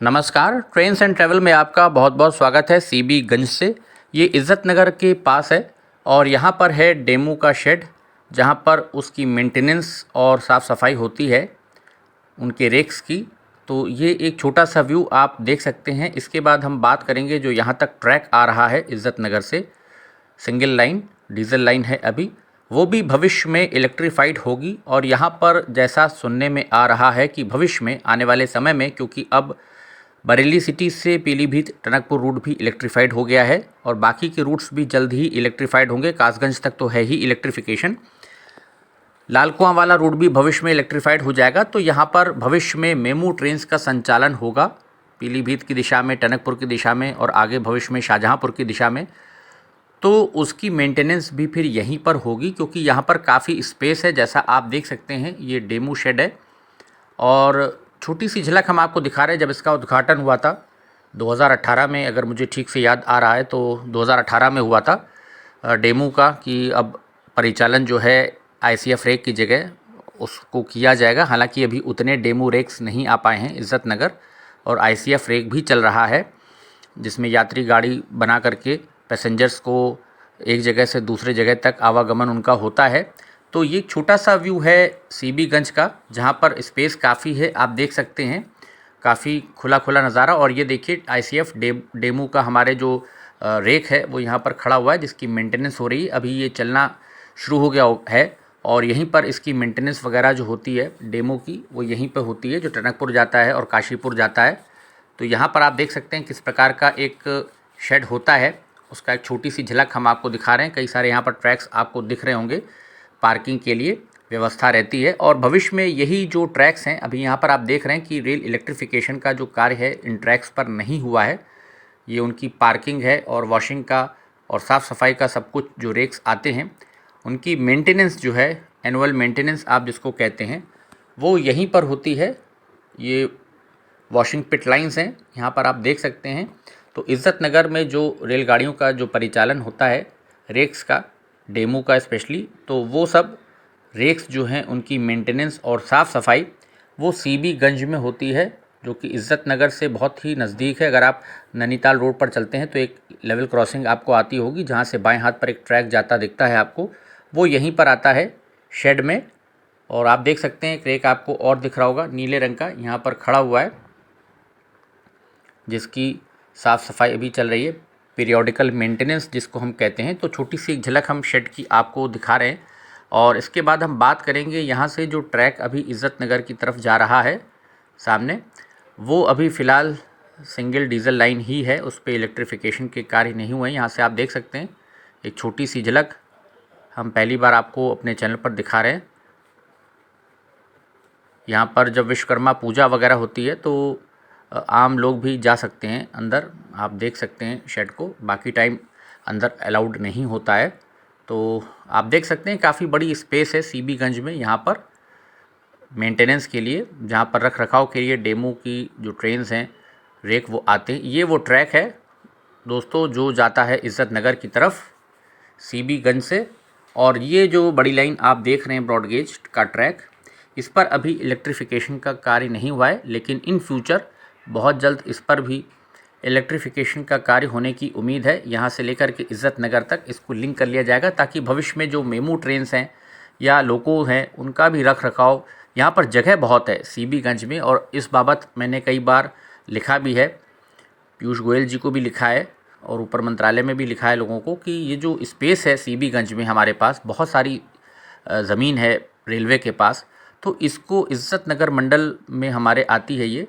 नमस्कार, trains and travel में आपका बहुत बहुत स्वागत है। सीबी गंज से ये इज़्ज़त नगर के पास है और यहाँ पर है डेमू का शेड, जहाँ पर उसकी मेंटेनेंस और साफ़ सफाई होती है उनके रेक्स की। तो ये एक छोटा सा व्यू आप देख सकते हैं। इसके बाद हम बात करेंगे जो यहाँ तक ट्रैक आ रहा है इज़्ज़त नगर से, सिंगल लाइन डीजल लाइन है अभी, वो भी भविष्य में इलेक्ट्रीफाइड होगी। और यहाँ पर जैसा सुनने में आ रहा है कि भविष्य में आने वाले समय में, क्योंकि अब बरेली सिटी से पीलीभीत टनकपुर रूट भी इलेक्ट्रीफाइड हो गया है और बाकी के रूट्स भी जल्द ही इलेक्ट्रीफाइड होंगे। कासगंज तक तो है ही इलेक्ट्रिफिकेशन, लाल कुआं वाला रूट भी भविष्य में इलेक्ट्रीफाइड हो जाएगा। तो यहाँ पर भविष्य में मेमू ट्रेन्स का संचालन होगा पीलीभीत की दिशा में, टनकपुर की दिशा में और आगे भविष्य में शाहजहाँपुर की दिशा में। तो उसकी मेंटेनेंस भी फिर यहीं पर होगी, क्योंकि यहाँ पर काफ़ी स्पेस है। जैसा आप देख सकते हैं ये डेमू शेड है और छोटी सी झलक हम आपको दिखा रहे हैं। जब इसका उद्घाटन हुआ था 2018 में, अगर मुझे ठीक से याद आ रहा है तो 2018 में हुआ था डेमू का, कि अब परिचालन जो है आईसीएफ रेक की जगह उसको किया जाएगा। हालांकि अभी उतने डेमू रेक्स नहीं आ पाए हैं इज़्ज़त नगर, और आईसीएफ रेक भी चल रहा है जिसमें यात्री गाड़ी बना करके पैसेंजर्स को एक जगह से दूसरे जगह तक आवागमन उनका होता है। तो ये छोटा सा व्यू है सीबीगंज का, जहाँ पर स्पेस काफ़ी है, आप देख सकते हैं, काफ़ी खुला खुला नज़ारा। और ये देखिए आईसीएफ डेमू का हमारे जो रेक है वो यहाँ पर खड़ा हुआ है, जिसकी मेंटेनेंस हो रही है। अभी ये चलना शुरू हो गया है और यहीं पर इसकी मेंटेनेंस वगैरह जो होती है डेमो की, वो यहीं पर होती है, जो टनकपुर जाता है और काशीपुर जाता है। तो यहाँ पर आप देख सकते हैं किस प्रकार का एक शेड होता है, उसका एक छोटी सी झलक हम आपको दिखा रहे हैं। कई सारे यहाँ पर ट्रैक्स आपको दिख रहे होंगे, पार्किंग के लिए व्यवस्था रहती है। और भविष्य में यही जो ट्रैक्स हैं, अभी यहाँ पर आप देख रहे हैं कि रेल इलेक्ट्रिफिकेशन का जो कार्य है इन ट्रैक्स पर नहीं हुआ है। ये उनकी पार्किंग है और वॉशिंग का और साफ़ सफाई का सब कुछ, जो रेक्स आते हैं उनकी मेंटेनेंस जो है, एनुअल मेंटेनेंस आप जिसको कहते हैं, वो यहीं पर होती है। ये वॉशिंग पिट लाइन्स हैं, यहाँ पर आप देख सकते हैं। तो इज़्ज़त नगर में जो रेलगाड़ियों का जो परिचालन होता है रेक्स का, डेमू का स्पेशली, तो वो सब रेक्स जो हैं उनकी मेंटेनेंस और साफ़ सफाई वो सीबीगंज में होती है, जो कि इज़्ज़त नगर से बहुत ही नज़दीक है। अगर आप नैनीताल रोड पर चलते हैं तो एक लेवल क्रॉसिंग आपको आती होगी, जहाँ से बाएं हाथ पर एक ट्रैक जाता दिखता है आपको, वो यहीं पर आता है शेड में। और आप देख सकते हैं एक रेक आपको और दिख रहा होगा नीले रंग का, यहाँ पर खड़ा हुआ है, जिसकी साफ़ सफाई अभी चल रही है, पीरियोडिकल मेंटेनेंस जिसको हम कहते हैं। तो छोटी सी एक झलक हम शेड की आपको दिखा रहे हैं। और इसके बाद हम बात करेंगे यहाँ से जो ट्रैक अभी इज़्ज़त नगर की तरफ जा रहा है सामने, वो अभी फ़िलहाल सिंगल डीजल लाइन ही है, उस पर इलेक्ट्रिफिकेशन के कार्य नहीं हुए हैं। यहाँ से आप देख सकते हैं एक छोटी सी झलक हम पहली बार आपको अपने चैनल पर दिखा रहे हैं। यहाँ पर जब विश्वकर्मा पूजा वगैरह होती है तो आम लोग भी जा सकते हैं अंदर, आप देख सकते हैं शेड को, बाकी टाइम अंदर अलाउड नहीं होता है। तो आप देख सकते हैं काफ़ी बड़ी स्पेस है सीबीगंज में यहाँ पर मेंटेनेंस के लिए, जहाँ पर रख रखाव के लिए डेमू की जो ट्रेन्स हैं रेक वो आते हैं। ये वो ट्रैक है दोस्तों जो जाता है इज़्ज़त नगर की तरफ सीबीगंज से। और ये जो बड़ी लाइन आप देख रहे हैं ब्रॉड गेज का ट्रैक, इस पर अभी इलेक्ट्रिफिकेशन का कार्य नहीं हुआ है, लेकिन इन फ्यूचर बहुत जल्द इस पर भी इलेक्ट्रिफिकेशन का कार्य होने की उम्मीद है। यहाँ से लेकर के इज़्ज़त नगर तक इसको लिंक कर लिया जाएगा, ताकि भविष्य में जो मेमू ट्रेन्स हैं या लोको हैं उनका भी रख रखाव, यहाँ पर जगह बहुत है सीबीगंज में। और इस बाबत मैंने कई बार लिखा भी है, पीयूष गोयल जी को भी लिखा है और ऊपर मंत्रालय में भी लिखा है लोगों को, कि ये जो स्पेस है सीबीगंज में हमारे पास बहुत सारी ज़मीन है रेलवे के पास, तो इसको इज़्ज़त नगर मंडल में हमारे आती है ये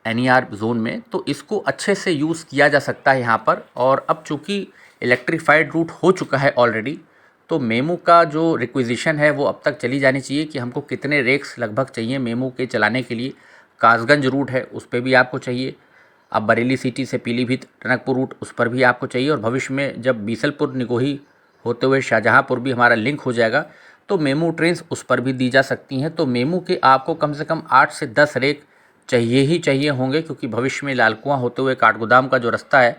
एनईआर जोन में, तो इसको अच्छे से यूज़ किया जा सकता है यहाँ पर। और अब चूँकि इलेक्ट्रीफाइड रूट हो चुका है ऑलरेडी, तो मेमू का जो रिक्विजिशन है वो अब तक चली जानी चाहिए कि हमको कितने रेक्स लगभग चाहिए मेमू के चलाने के लिए। कासगंज रूट है उस पर भी आपको चाहिए, अब बरेली सिटी से पीलीभीत टनकपुर रूट उस पर भी आपको चाहिए, और भविष्य में जब बीसलपुर निगोही होते हुए शाहजहाँपुर भी हमारा लिंक हो जाएगा तो मेमू ट्रेन्स उस पर भी दी जा सकती हैं। तो मेमू के आपको कम से कम 8 से 10 रेक चाहिए ही चाहिए होंगे, क्योंकि भविष्य में लाल कुआं होते हुए काठगोदाम का जो रास्ता है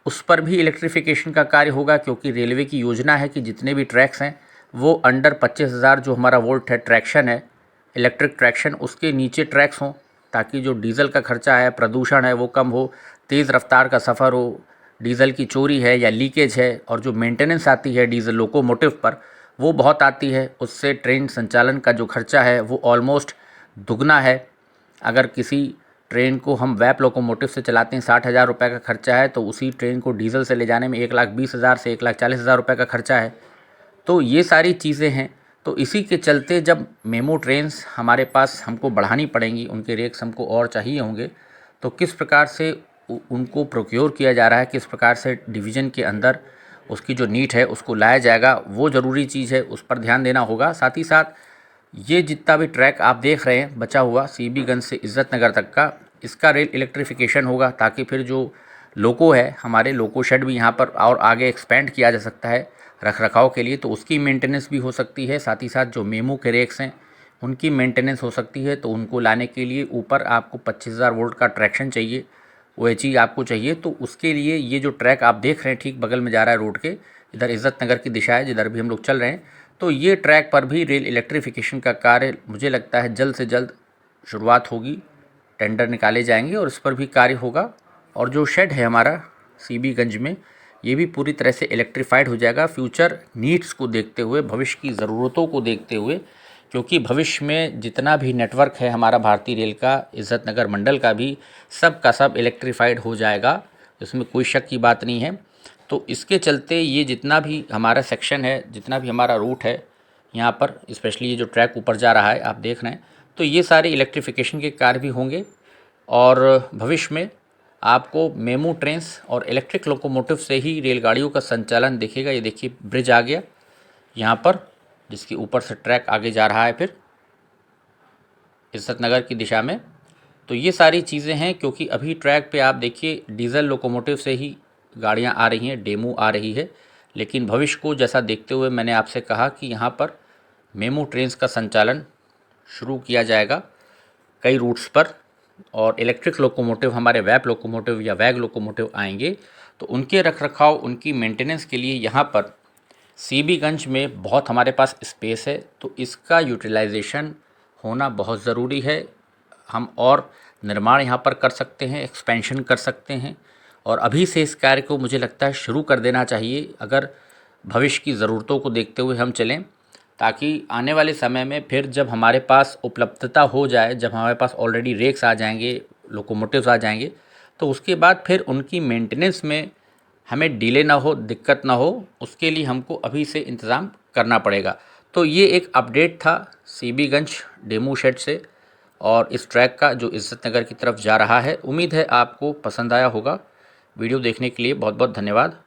उस पर भी इलेक्ट्रिफिकेशन का कार्य होगा, क्योंकि रेलवे की योजना है कि जितने भी ट्रैक्स हैं वो अंडर 25,000 जो हमारा वोल्ट है ट्रैक्शन है, इलेक्ट्रिक ट्रैक्शन, उसके नीचे ट्रैक्स हों, ताकि जो डीज़ल का खर्चा है, प्रदूषण है, वो कम हो, तेज़ रफ्तार का सफ़र हो, डीज़ल की चोरी है या लीकेज है, और जो मेंटेनेंस आती है डीज़ल लोकोमोटिव पर वो बहुत आती है। उससे ट्रेन संचालन का जो खर्चा है वो ऑलमोस्ट दुगना है। अगर किसी ट्रेन को हम वैप लोकोमोटिव से चलाते हैं 60,000 रुपये का खर्चा है, तो उसी ट्रेन को डीज़ल से ले जाने में 1,20,000 से 1,40,000 रुपये का खर्चा है। तो ये सारी चीज़ें हैं। तो इसी के चलते जब मेमो ट्रेन्स हमारे पास हमको बढ़ानी पड़ेंगी, उनके रेट्स हमको और चाहिए होंगे, तो किस प्रकार से उनको प्रोक्योर किया जा रहा है, किस प्रकार से डिवीज़न के अंदर उसकी जो नीड है उसको लाया जाएगा, वो ज़रूरी चीज़ है, उस पर ध्यान देना होगा। साथ ही साथ ये जितना भी ट्रैक आप देख रहे हैं बचा हुआ सीबीगंज से इज़्ज़त नगर तक का, इसका रेल इलेक्ट्रिफिकेशन होगा, ताकि फिर जो लोको है, हमारे लोको शेड भी यहाँ पर और आगे एक्सपेंड किया जा सकता है रख रखाव के लिए, तो उसकी मेंटेनेंस भी हो सकती है। साथ ही साथ जो मेमो के रेक्स हैं उनकी मेंटेनेंस हो सकती है। तो उनको लाने के लिए ऊपर आपको 25,000 वोल्ट का ट्रैक्शन चाहिए, OHE आपको चाहिए। तो उसके लिए ये जो ट्रैक आप देख रहे हैं ठीक बगल में जा रहा है रोड के, इधर इज़्ज़त नगर की दिशा है जिधर भी हम लोग चल रहे हैं, तो ये ट्रैक पर भी रेल इलेक्ट्रिफिकेशन का कार्य मुझे लगता है जल्द से जल्द शुरुआत होगी, टेंडर निकाले जाएंगे और इस पर भी कार्य होगा। और जो शेड है हमारा सीबीगंज में, ये भी पूरी तरह से इलेक्ट्रीफाइड हो जाएगा फ्यूचर नीड्स को देखते हुए, भविष्य की ज़रूरतों को देखते हुए, क्योंकि भविष्य में जितना भी नेटवर्क है हमारा भारतीय रेल का, इज़्ज़त नगर मंडल का भी, सब का सब इलेक्ट्रीफाइड हो जाएगा, इसमें कोई शक की बात नहीं है। तो इसके चलते ये जितना भी हमारा सेक्शन है, जितना भी हमारा रूट है यहाँ पर, स्पेशली ये जो ट्रैक ऊपर जा रहा है आप देख रहे हैं, तो ये सारे इलेक्ट्रिफिकेशन के कार्य भी होंगे। और भविष्य में आपको मेमो ट्रेन्स और इलेक्ट्रिक लोकोमोटिव से ही रेलगाड़ियों का संचालन दिखेगा। ये देखिए ब्रिज आ गया यहाँ पर, जिसके ऊपर से ट्रैक आगे जा रहा है फिर इज़्ज़त नगर की दिशा में। तो ये सारी चीज़ें हैं, क्योंकि अभी ट्रैक पे आप देखिए डीज़ल लोकोमोटिव से ही गाड़ियाँ आ रही हैं, डेमो आ रही है, लेकिन भविष्य को जैसा देखते हुए मैंने आपसे कहा कि यहाँ पर मेमो ट्रेन्स का संचालन शुरू किया जाएगा कई रूट्स पर, और इलेक्ट्रिक लोकोमोटिव, हमारे वैप लोकोमोटिव या वैग लोकोमोटिव आएंगे, तो उनके रखरखाव, उनकी मेंटेनेंस के लिए यहाँ पर सीबीगंज में बहुत हमारे पास स्पेस है, तो इसका यूटिलाइजेशन होना बहुत ज़रूरी है। हम और निर्माण यहाँ पर कर सकते हैं, एक्सपेंशन कर सकते हैं, और अभी से इस कार्य को मुझे लगता है शुरू कर देना चाहिए, अगर भविष्य की ज़रूरतों को देखते हुए हम चलें, ताकि आने वाले समय में फिर जब हमारे पास उपलब्धता हो जाए, जब हमारे पास ऑलरेडी रेक्स आ जाएंगे, लोकोमोटिव्स आ जाएंगे, तो उसके बाद फिर उनकी मेंटेनेंस में हमें डिले ना हो, दिक्कत ना हो, उसके लिए हमको अभी से इंतज़ाम करना पड़ेगा। तो ये एक अपडेट था सीबीगंज डेमू शेड से और इस ट्रैक का जो इज़्ज़त नगर की तरफ जा रहा है। उम्मीद है आपको पसंद आया होगा। वीडियो देखने के लिए बहुत बहुत धन्यवाद।